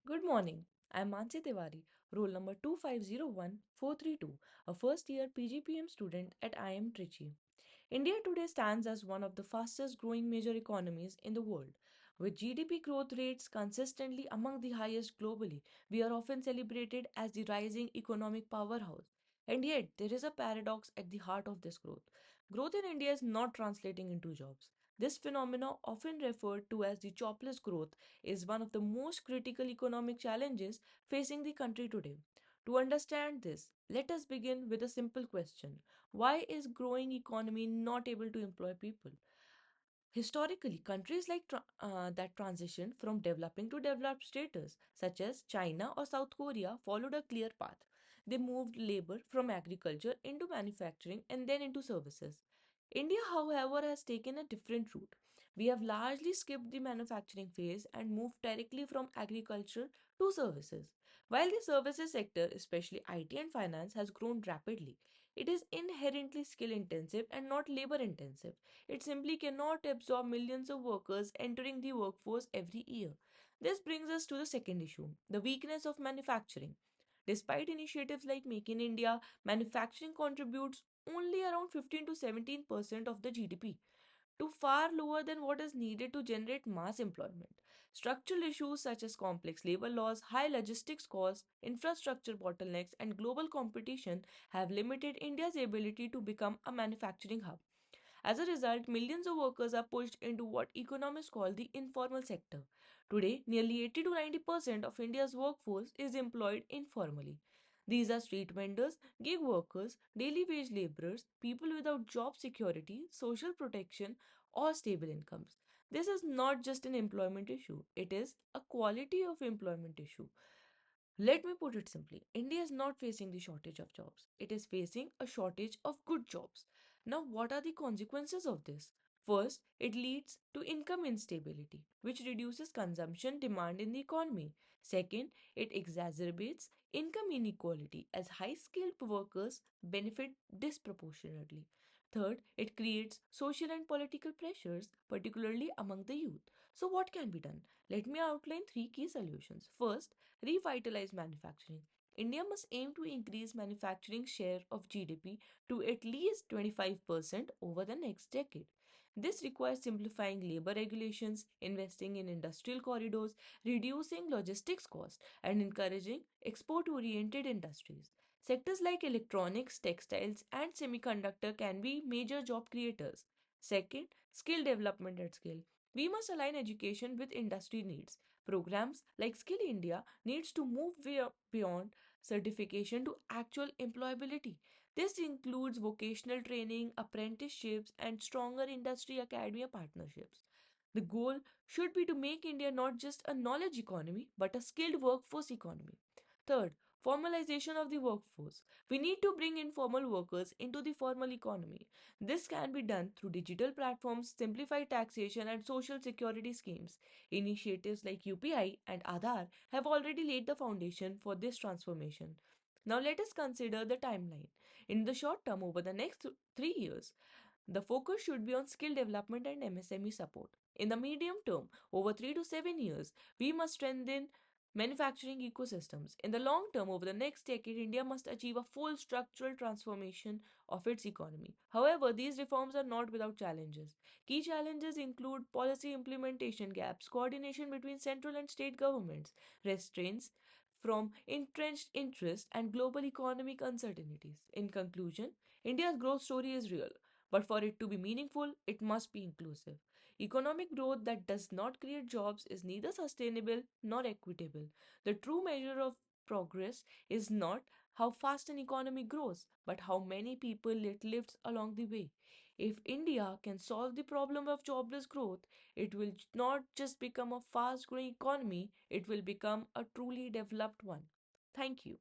Good morning. I'm Mansi Tiwari, roll number 2501432, a first year PGPM student at IM Trichy. India today stands as one of the fastest growing major economies in the world. With GDP growth rates consistently among the highest globally, we are often celebrated as the rising economic powerhouse. And yet, there is a paradox at the heart of this growth. Growth in India is not translating into jobs. This phenomenon, often referred to as the jobless growth, is one of the most critical economic challenges facing the country today. To understand this, let us begin with a simple question. Why is growing economy not able to employ people? Historically, countries that transitioned from developing to developed status, such as China or South Korea, followed a clear path. They moved labor from agriculture into manufacturing and then into services. India, however, has taken a different route. We have largely skipped the manufacturing phase and moved directly from agriculture to services. While the services sector, especially IT and finance, has grown rapidly, it is inherently skill intensive and not labor intensive. It simply cannot absorb millions of workers entering the workforce every year. This brings us to the second issue, the weakness of manufacturing. Despite initiatives like Make in India, manufacturing contributes only around 15 to 17% of the GDP, to far lower than what is needed to generate mass employment. Structural issues such as complex labor laws, high logistics costs, infrastructure bottlenecks, and global competition have limited India's ability to become a manufacturing hub. As a result, millions of workers are pushed into what economists call the informal sector. Today, nearly 80 to 90% of India's workforce is employed informally. These are street vendors, gig workers, daily wage laborers, people without job security, social protection, or stable incomes. This is not just an employment issue, it is a quality of employment issue. Let me put it simply, India is not facing the shortage of jobs, it is facing a shortage of good jobs. Now, what are the consequences of this? First, it leads to income instability, which reduces consumption demand in the economy. Second, it exacerbates income inequality as high skilled workers benefit disproportionately. Third, it creates social and political pressures, particularly among the youth. So, what can be done? Let me outline three key solutions. First, revitalize manufacturing. India must aim to increase manufacturing share of GDP to at least 25% over the next decade. This requires simplifying labor regulations, investing in industrial corridors, reducing logistics costs, and encouraging export oriented industries. Sectors like electronics, textiles, and semiconductor can be major job creators. Second, skill development at scale. We must align education with industry needs. Programs like Skill India needs to move beyond certification to actual employability. This includes vocational training, apprenticeships, and stronger industry academia partnerships. The goal should be to make India not just a knowledge economy but a skilled workforce economy. Third, formalization of the workforce. We need to bring informal workers into the formal economy. This can be done through digital platforms, simplified taxation, and social security schemes. Initiatives like UPI and Aadhaar have already laid the foundation for this transformation. Now, let us consider the timeline. In the short term, over the next 3 years, the focus should be on skill development and MSME support. In the medium term, over 3 to 7 years, we must strengthen manufacturing ecosystems. In the long term, over the next decade, India must achieve a full structural transformation of its economy. However, these reforms are not without challenges. Key challenges include policy implementation gaps, coordination between central and state governments, restraints from entrenched interests, and global economic uncertainties. In conclusion, India's growth story is real, but for it to be meaningful, it must be inclusive. Economic growth that does not create jobs is neither sustainable nor equitable. The true measure of progress is not how fast an economy grows, but how many people it lifts along the way. If India can solve the problem of jobless growth, it will not just become a fast growing economy, it will become a truly developed one. Thank you.